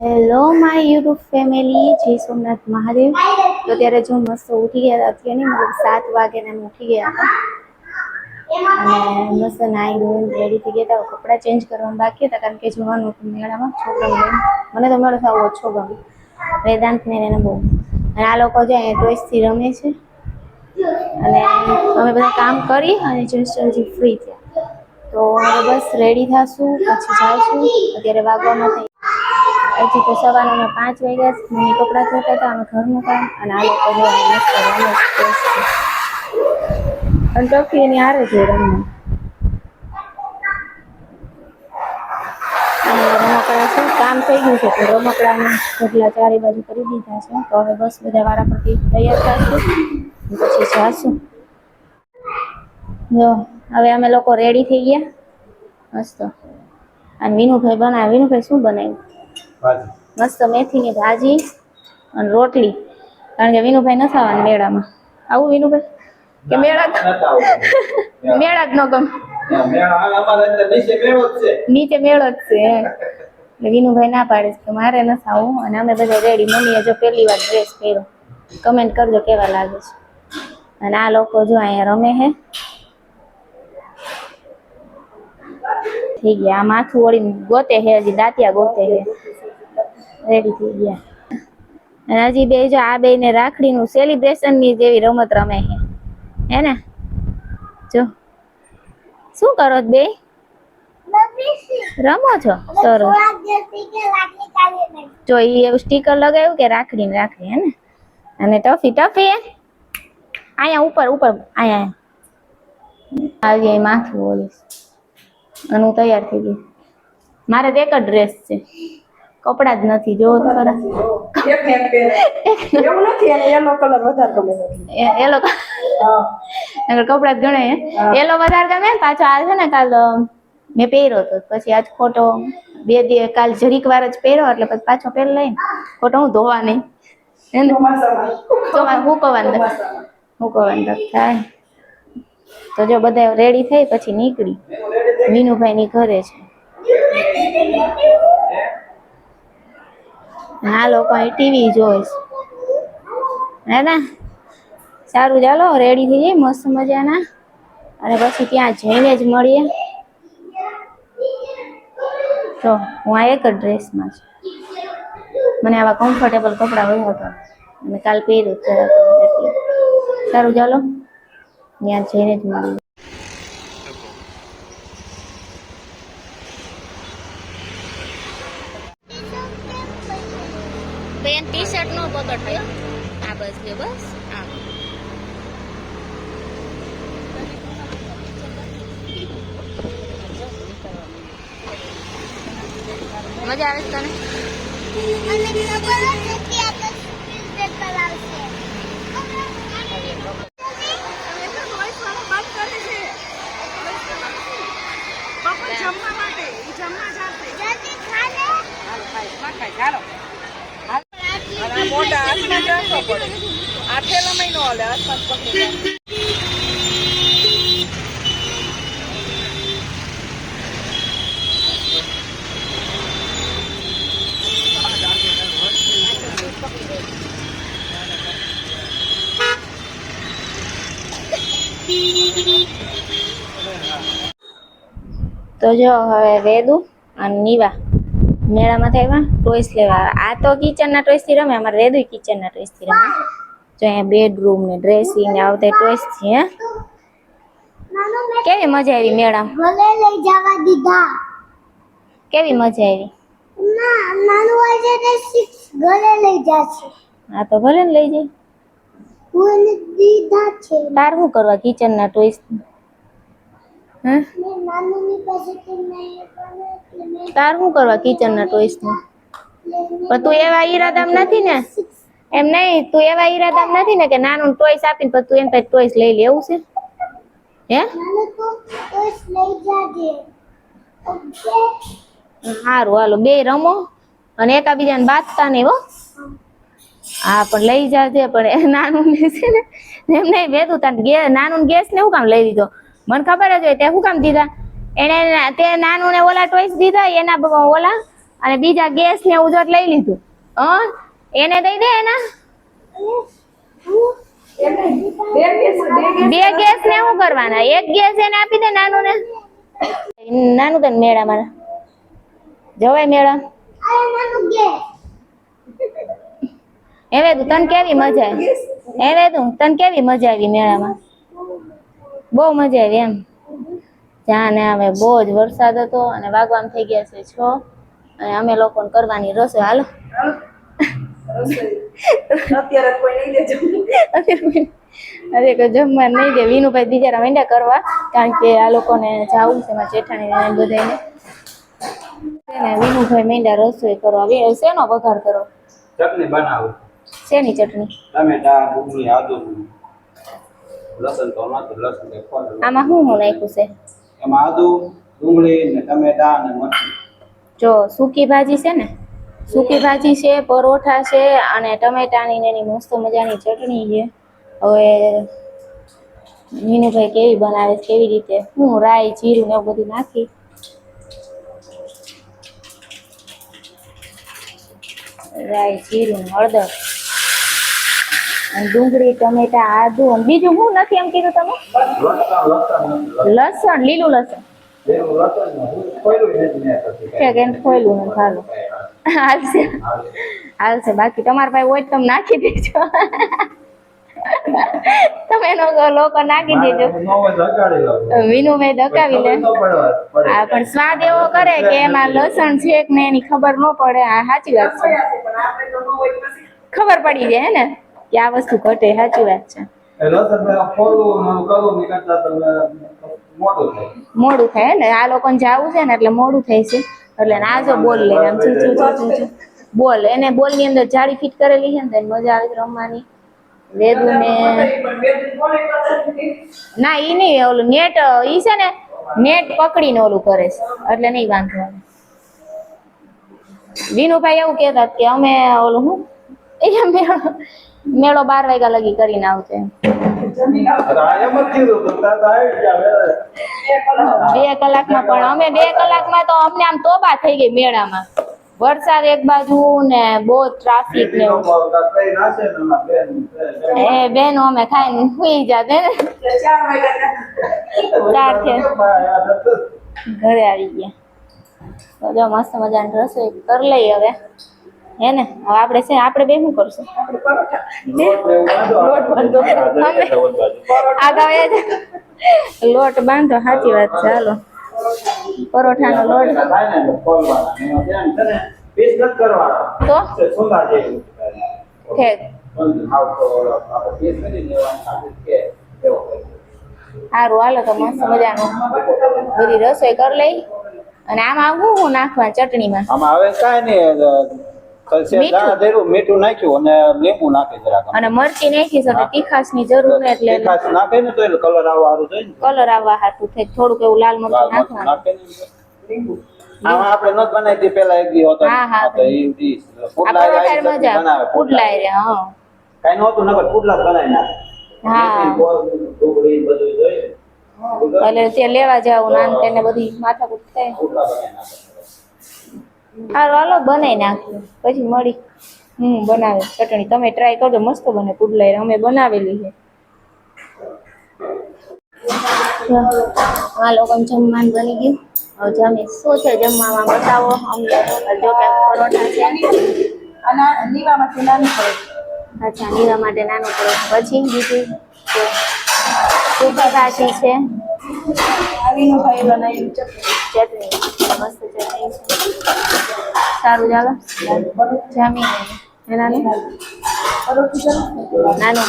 Hello my YouTube family, જય સોમનાથ મહાદેવ। તો ત્યારે જો મસ્ત ઉઠી ગયા હતા, અત્યારે નહીં મતલબ 7 વાગે ને ઉઠી ગયા હતા અને મસ્ત નાઈ ધોઈને રેડી થઈ ગયા હતા। કપડાં ચેન્જ કરવાનું બાકી હતા કારણ કે જવાનું હતું મેળામાં છોકરાને લઈને। મને તો મેળો સાવ ઓછો ગમે, વેદાંતને એને બહુ। અને આ લોકો જો અહીંયા ટોયસથી રમે છે અને અમે બધા કામ કરી અને જસ્ટ હજી ફ્રી થયા। તો હવે બસ રેડી થશું, પછી જાશું। અત્યારે વાગવામાં થઈ હજી તો સવારના 5 વાગ્યા, મમ્મી કપડાં ધોતા હતા, અમે ઘરનું કામ અને આ લોકો અને ટોફી એની હારે છે રમવા। રમકડા શું કામ થઈ ગયું છે તો રમકડાને ઢગલા ચારે બાજુ કરી દીધા છે। તો હવે બસ બધા વારા પરથી તૈયાર થશું પછી જાશું। જો હવે અમે લોકો રેડી થઈ ગયા મસ્ત। અને વિનુભાઈ બનાવે, વિનુભાઈ શું બનાવ્યું? મસ્ત મેથીની ભાજી અને રોટલી, કારણ કે વિનુભાઈ નથી આવવાના મેળામાં। આવું વિનુભાઈ કે મેળા મેળા જ ન ગમે, નીચે મેળો જ છે એટલે વિનુભાઈ ના પાડે છે કે મારે નથી આવું। અને અમે બધા રેડી, મમ્મીએ જો પહેલી વાર ડ્રેસ પહેર્યો, કમેન્ટ કરજો કેવા લાગે છે। અને આ લોકો જો અહીંયા રમે છે થઈ ગયા, આ માથું વળી ગોતે છે, હજી દાંતિયા ગોતે છે, રેડી થઈ ગયા। અને હજી બે જો આ બે ને રાખડીનું સેલિબ્રેશન ની જેવી રમત રમે છે હે ને? જો શું કરો બે રમો છો? સરસ। જો ઈ એવું સ્ટીકર લગાવ્યું કે રાખડી ને રાખડી હે ને? અને ટફી ટફી અહીંયા ઉપર ઉપર અહીંયા આવી માથું ઓલીશ અને હું તૈયાર થઈ ગઈ। મારે તો એક જ ડ્રેસ છે, કપડા જ નથી, જો ખરા એવું નથી, એને યલો કલર વધારે ગમે, યલો કપડા જ ગણે, યલો વધારે ગમે। પાછો આ છે ને કાલ મેં પહેર્યો હતો, પછી આજ ખોટો બે દી કાલ જરીક વાર જ પહેર્યો એટલે પછી પાછો પહેરી લઈને ખોટો હું ધોવા નહીં એને હુકવાનું થાય। તો જો બધા રેડી થઈ પછી નીકળી, વિનુભાઈ ની ઘરે છે। આ લોકો અહીં ટીવી જોઈ હે ને? સારું ચાલો રેડી થઈ જાય મસ્ત મજાના, અને પછી ત્યાં જઈને જ મળીએ। તો હું આ એક જ ડ્રેસમાં છું, મને આવા કમ્ફર્ટેબલ કપડા હોય હતા અને કાલ પહેર્યું એટલે સારું ચાલો ત્યાં જઈને જ મળીએ। બેન ટી શર્ટ નો પકડજો, આ બસ લે બસ આ મજા આવે છે તને? મને ખબર નથી આ તો સ્પીડ પેપર આવશે। જમવા માટે જમવા જાતે જલ્દી ખાને હાલ ખાઈ માં ખાઈ ચાલો હાલ આ મોટા હાથમાં જાતો પડે આ થેલા મહિનો હાલે હાથમાં પકડી તો જો હવે વેદુ અને નીવા મેળામાં થયા ટોયસ લેવા। આ તો કિચનના ટોયસ થી રમે, અમારે વેદુ કિચનના ટોયસ થી રમે। જો અહીંયા બેડરૂમ ને ડ્રેસિંગ ને આવતા ટોયસ થી હે। કેવી મજા આવી મેળામાં? ગલે લઈ જવા દીધા। કેવી મજા આવી? ના નાનું હોય છે ને 6 ગલે લઈ જાશે। હા તો ભલે ને લઈ જાય, હું દીધા છે। તાર શું કરવા કિચનના ટોયસ? તાર શું કરવા કિચનના ટોયસ ને? પણ તું એવા ઈરાદામાં નથી ને, એમ નહીં, તું એવા ઈરાદામાં નથી ને કે નાનું ટોયસ આપીને પછી તું એમ કઈ ટોયસ લઈ લે, એવું છે હે? સારું હાલો બે રમો અને એકાબીજાને બાંધતા નહીં હો। હા પણ લઈ જાજે, પણ નાનું ને છે ને એમ નહીં વેદું તાર નાનું ગેસ ને શું કામ લઈ દીધો? મને ખબર જ હોય તે શું કામ દીધા એને? તે નાનું ને ઓલા ટોયસ દીધા એના ઓલા અને બીજા ગેસ ને ઉજર લઈ લીધું. એને દઈ દે એના બે ગેસ ને શું કરવાના? એક ગેસ એને આપી દે નાનું ને. નાનું તને મેળામાં જવાય મેળા? હવે તું તને કેવી મજા આવી? હવે તું તને કેવી મજા આવી મેળામાં? બહુ મજા આવી એમ. જ્યાં ને હવે બહુ જ વરસાદ હતો અને વાગવામાં થઈ ગયા છે 6 અને અમે લોકોને કરવાની રસોઈ. હાલો અત્યારે કોઈ નહીં દેજો. અરે કોઈ જમવા નહીં દે. વિનુભાઈ બિચારા માંડ્યા કરવા, કારણ કે આ લોકોને જાવું છે મારા જેઠાણી ને બધાને. વિનુભાઈ માંડ્યા રસોઈ કરવા. શેનો વઘાર કરો? ચટણી બનાવું. શેની ચટણી? ટમેટા, ડુંગળી, આદુ, લસણ તો નથી, લસણ કે ખોલ. આમાં શું નાખ્યું છે? એમાં આદુ, ડુંગળી ને ટમેટા અને મરચું. જો સૂકી ભાજી છે ને, સૂકી ભાજી છે, પરોઠા છે અને ટમેટાની ને એની મસ્ત મજાની ચટણી છે. હવે વિનુભાઈ કેવી બનાવે છે, કેવી રીતે, હું રાઈ જીરું ને એવું બધું નાખી રાઈ જીરું હળદર અને ડુંગળી ટમેટા આદુ અને બીજું શું નથી એમ કીધું તમે? લસણ, લીલું લસણ ખોયલું ને ખાલું હાલશે હાલશે. બાકી તમારા પાસે હોય તો તમે નાખી દેજો. તમે એનો લોકો નાખી દેજો. વિનુભાઈ ડકાવી લે. હા પણ સ્વાદ એવો કરે કે એમાં લસણ છે કે ને એની ખબર ન પડે. આ સાચી વાત છે, ખબર પડી જાય હે ને કે આ વસ્તુ ઘટે. સાચી વાત છે. મોડું થાય ને આ લોકોને જાવું છે ને એટલે મોડું થાય છે. એટલે આ જો બોલ લે આમ બોલ, એને બોલ ની અંદર જાળી ફિટ કરેલી છે ને મજા આવે રમવાની. વેદુ ને ના ઈ નહીં, ઓલું નેટ ઈ છે ને નેટ પકડીને ઓલું કરે છે એટલે નહીં વાંધો આવે. વિનુભાઈ એવું કહેતા કે અમે ઓલું હું મેળો 12 વાગ્યા લગી કરીને આવશે. 2 કલાકમાં પણ અમે 2 કલાકમાં તો અમને આમ તોબા થઈ ગઈ મેળામાં. વરસાદ એક બાજુ ને બહુ ટ્રાફિક ને એ બેનો અમે ખાઈને સુઈ જાતે ને 4 ઘરે આવી ગયા. તો જો મસ્ત મજાની રસોઈ કરી લઈ હવે હે ને. હવે આપણે છે આપણે બે શું કરશું? લોટ બાંધો. સાચી વાત છે. હાલો પરોઠાનો લોટ તો સારું. હાલો તો મસ્ત મજાનું બધી રસોઈ કરી લઈ. અને આમાં શું નાખવા ચટણીમાં? આમાં હવે કાંઈ નહીં, મીઠું નાખ્યું અને લીંબુ નાખી જરાક અને મરચી નાખી છે. તીખાસ ની જરૂર ને એટલે તીખાસ નાખે ને તો કલર આવવા સારું થાય ને. કલર આવવા હાટું થાય. થોડુંક એવું લાલ મરચું નાખવાનું. આમાં આપણે નત બનાવી હતી પેલા એક દી હતો. હા તો ઈ પુડલા મજા પુડલા રે. હા કાઈ નહોતું નકર પુડલા બનાવી નાખે. હા ડુંગળી બધું જોઈએ એટલે તે લેવા જાવ નાન તેને બધી માથાકૂટ થાય. હારું હાલો બનાવી નાખ્યું પછી મળી બનાવે ચટણી. તમે ટ્રાય કરજો, મસ્ત બને પુડલા. અમે બનાવેલી છે. આ લોકોને જમવાનું બની ગયું. હવે જમી શું છે જમવામાં બતાવો અમને. જો કે પરોઠા છે અને નીવા માટે નાનું પડે. અચ્છા નીવા માટે નાનું પડે. પછી બીજું સૂકી ભાજી છે. વિનુભાઈ બનાવ્યું ચટણી મસ્ત ચટણી છે. સારું ચાલો જમી નાનું નાનું